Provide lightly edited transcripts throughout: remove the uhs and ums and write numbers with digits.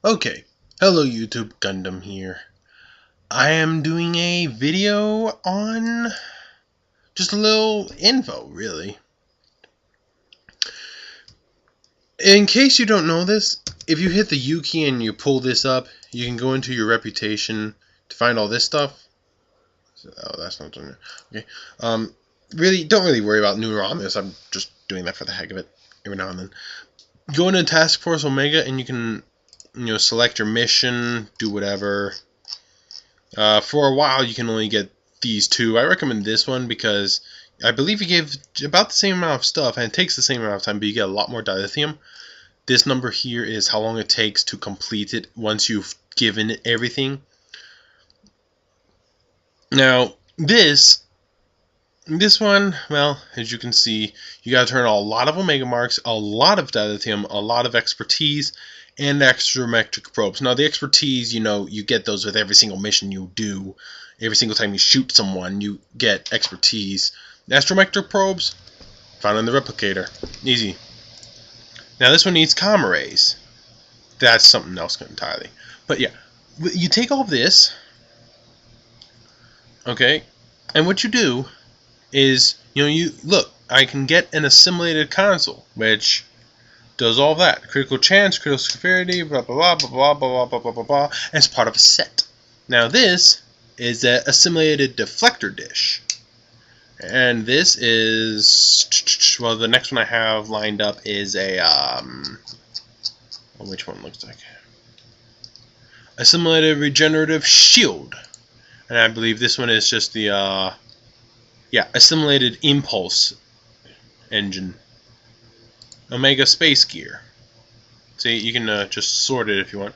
Okay, hello YouTube, Gundam here. I am doing a video on just a little info, really. In case you don't know this, if you hit the U key and you pull this up, you can go into your reputation to find all this stuff. Oh, that's not doing it. Okay. Really, don't really worry about new ROMs. I'm just doing that for the heck of it every now and then. Go into Task Force Omega and you can, select your mission, do whatever. For a while, you can only get these two. I recommend this one because I believe you give about the same amount of stuff, and it takes the same amount of time, but you get a lot more dilithium. This number here is how long it takes to complete it once you've given it everything. Now, this one, well, as you can see, you got to turn a lot of Omega marks, a lot of dilithium, a lot of expertise, and astrometric probes. Now, the expertise, you get those with every single mission you do. Every single time you shoot someone, you get expertise. The astrometric probes, found in the replicator. Easy. Now, this one needs comm rays. That's something else entirely. But yeah, you take all this, okay, and what you do is, you look, I can get an assimilated console, which does all that. Critical chance, critical severity, blah blah blah blah blah blah blah blah blah, as part of a set. Now this is an assimilated deflector dish. And this is, well, the next one I have lined up is a, which one looks like? Assimilated regenerative shield. And I believe this one is just the, assimilated impulse engine. Omega space gear. See, you can just sort it if you want.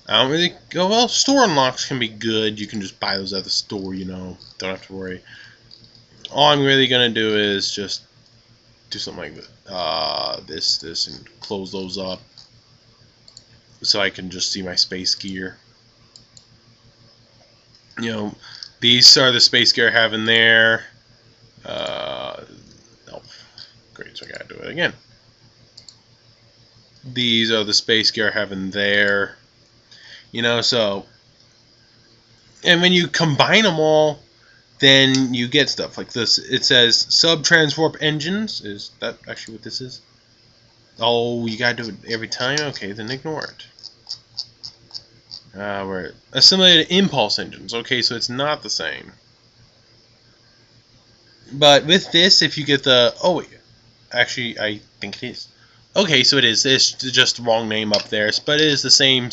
I don't really go, well, store unlocks can be good. You can just buy those at the store, don't have to worry. All I'm really going to do is just do something like this, and close those up so I can just see my space gear. These are the space gear I have in there. Oh, great, so I gotta do it again. These are the space gear I have in there. So, and when you combine them all, then you get stuff like this. It says sub-transwarp engines. Is that actually what this is? Oh, you gotta do it every time? Okay, then ignore it. We're assimilated impulse engines. Okay, so it's not the same. But with this, if you get the... Oh, actually, I think it is. Okay, so it is. It's just the wrong name up there. But it is the same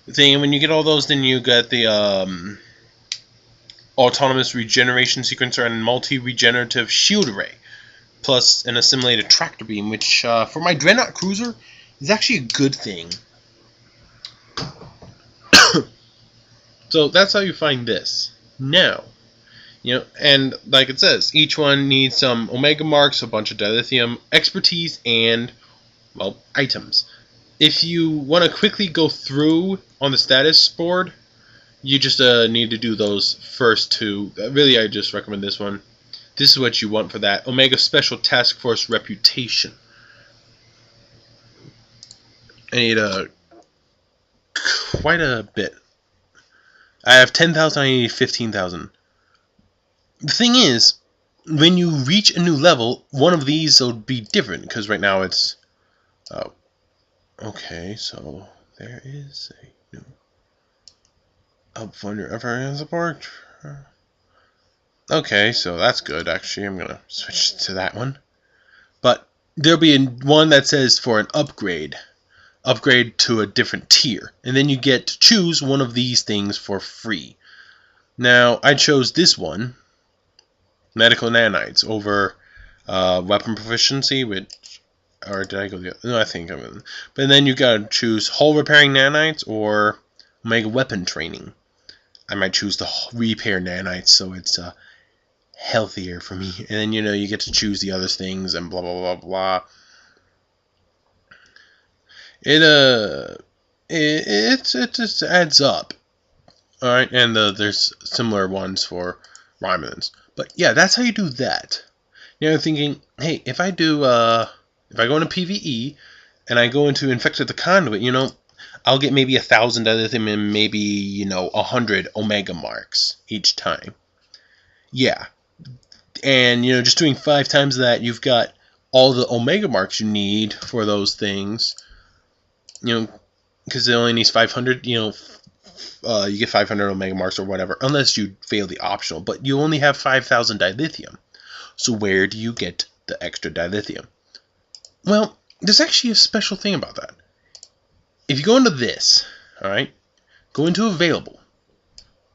thing. And when you get all those, then you get the autonomous regeneration sequencer and multi-regenerative shield array. Plus an assimilated tractor beam, which, for my Dreadnought cruiser, is actually a good thing. So that's how you find this. Now, and like it says, each one needs some Omega marks, a bunch of dilithium, expertise, and, well, items. If you want to quickly go through on the status board, you just need to do those first two. Really, I just recommend this one. This is what you want for that. Omega Special Task Force Reputation. I need quite a bit. I have 10,000, I need 15,000. The thing is, when you reach a new level, one of these will be different, because right now it's... Oh. Okay, so there is a new... Up under FRN support. Okay, so that's good, actually. I'm going to switch to that one. But there'll be one that says for an upgrade. Upgrade to a different tier, and then you get to choose one of these things for free. Now, I chose this one, medical nanites, over weapon proficiency, which, or did I go the other? No, I think I'm in. But then you gotta choose hull repairing nanites or Omega weapon training. I might choose the repair nanites, so it's healthier for me. And then you get to choose the other things and blah blah blah blah. It just adds up. Alright, and there's similar ones for Romulans. But yeah, that's how you do that. I'm thinking, hey, if I do if I go into PvE and I go into Infected the Conduit, I'll get maybe 1,000 dilithium and maybe 100 omega marks each time. Yeah, and just doing 5 times that, you've got all the omega marks you need for those things. Because it only needs 500. You get 500 omega marks or whatever, unless you fail the optional. But you only have 5,000 dilithium. So where do you get the extra dilithium? Well, there's actually a special thing about that. If you go into this, alright, go into available,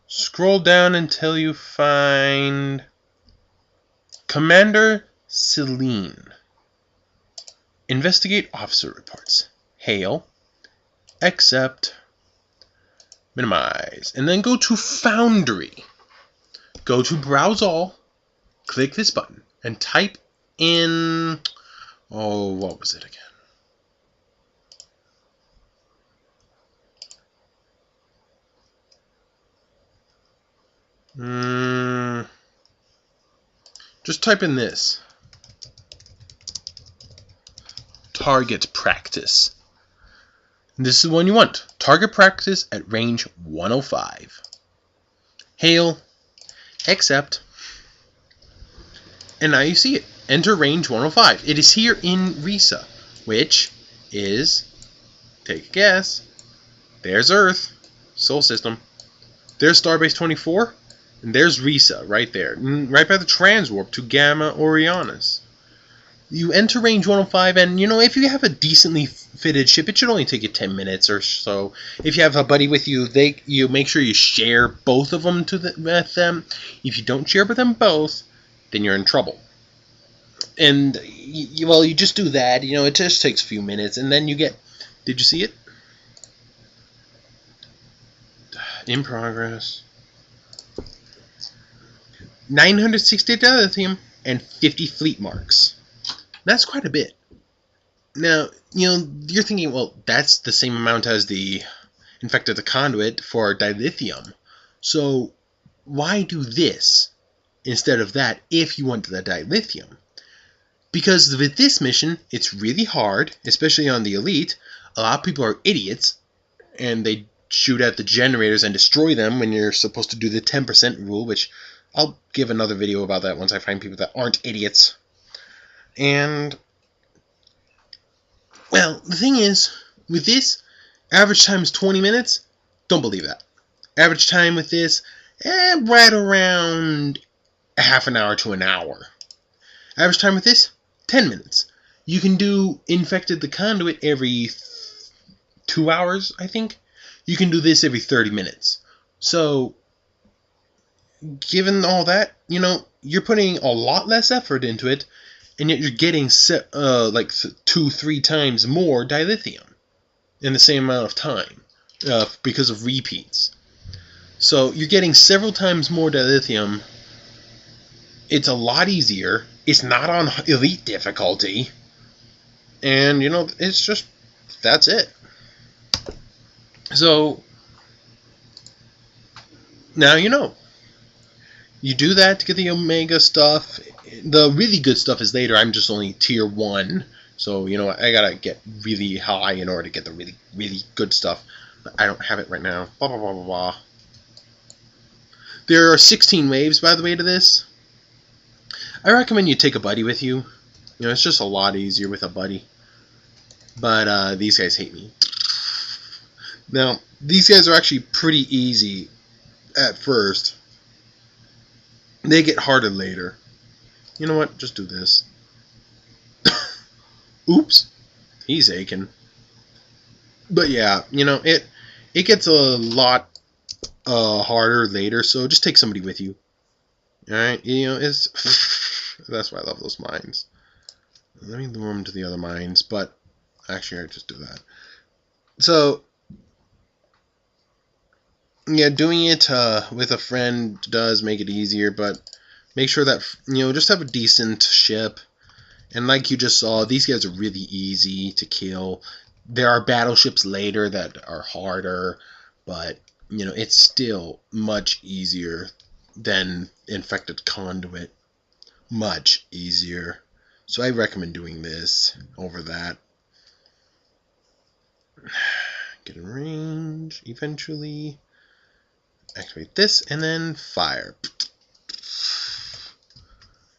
scroll down until you find Commander Celine. Investigate officer reports. Hail, accept, minimize, and then go to Foundry. Go to Browse All, click this button, and type in, what was it again? Just type in this. Target practice. This is the one you want. Target practice at range 105. Hail, accept, and now you see it. Enter range 105. It is here in Risa, which is, take a guess, there's Earth, Solar System, there's Starbase 24, and there's Risa right there, right by the transwarp to Gamma Orionis. You enter range 105, and if you have a decently fitted ship, it should only take you 10 minutes or so. If you have a buddy with you, you make sure you share both of them with them. If you don't share with them both, then you're in trouble. And you just do that. It just takes a few minutes, and then you get. Did you see it? In progress. 960 dilithium and 50 fleet marks. That's quite a bit. Now, you're thinking, well, that's the same amount as the infected the conduit for dilithium. So why do this instead of that if you want the dilithium? Because with this mission, it's really hard, especially on the elite. A lot of people are idiots, and they shoot at the generators and destroy them when you're supposed to do the 10% rule, which I'll give another video about that once I find people that aren't idiots. And, well, the thing is, with this, average time is 20 minutes. Don't believe that. Average time with this, right around a half an hour to an hour. Average time with this, 10 minutes. You can do Infected the Conduit every 2 hours, I think. You can do this every 30 minutes. So, given all that, you're putting a lot less effort into it, and yet you're getting 2-3 times more dilithium in the same amount of time because of repeats. So you're getting several times more dilithium. It's a lot easier. It's not on elite difficulty. And, it's just, that's it. So, now you know. You do that to get the Omega stuff. The really good stuff is later. I'm just only tier 1. So, I gotta get really high in order to get the really, really good stuff. But I don't have it right now. Blah, blah, blah, blah, blah. There are 16 waves, by the way, to this. I recommend you take a buddy with you. It's just a lot easier with a buddy. But these guys hate me. Now, these guys are actually pretty easy at first. They get harder later. You know what? Just do this. Oops. He's aching. But yeah, it gets a lot harder later, so just take somebody with you. Alright? It's that's why I love those mines. Let me lure them to the other mines, but actually I just do that. So yeah, doing it with a friend does make it easier, but make sure that, just have a decent ship. And like you just saw, these guys are really easy to kill. There are battleships later that are harder, but, it's still much easier than Infected Conduit. Much easier. So I recommend doing this over that. get in range eventually. Activate this and then fire.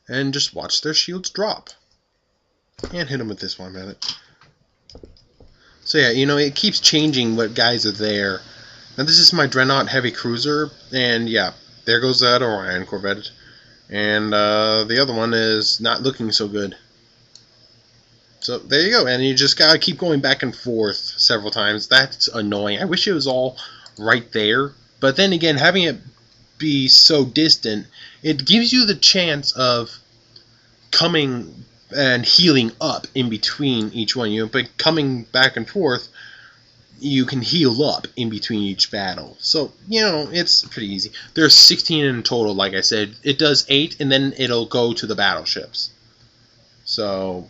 And just watch their shields drop. And hit them with this one minute. So yeah, you know, it keeps changing what guys are there. Now this is my Dreadnought Heavy Cruiser, and yeah, there goes that Orion Corvette. And the other one is not looking so good. So there you go, and you just gotta keep going back and forth several times. That's annoying. I wish it was all right there, but then again, having it be so distant, it gives you the chance of coming and healing up in between each one. You know, but coming back and forth, you can heal up in between each battle. So, you know, it's pretty easy. There's 16 in total, like I said. It does 8, and then it'll go to the battleships. So,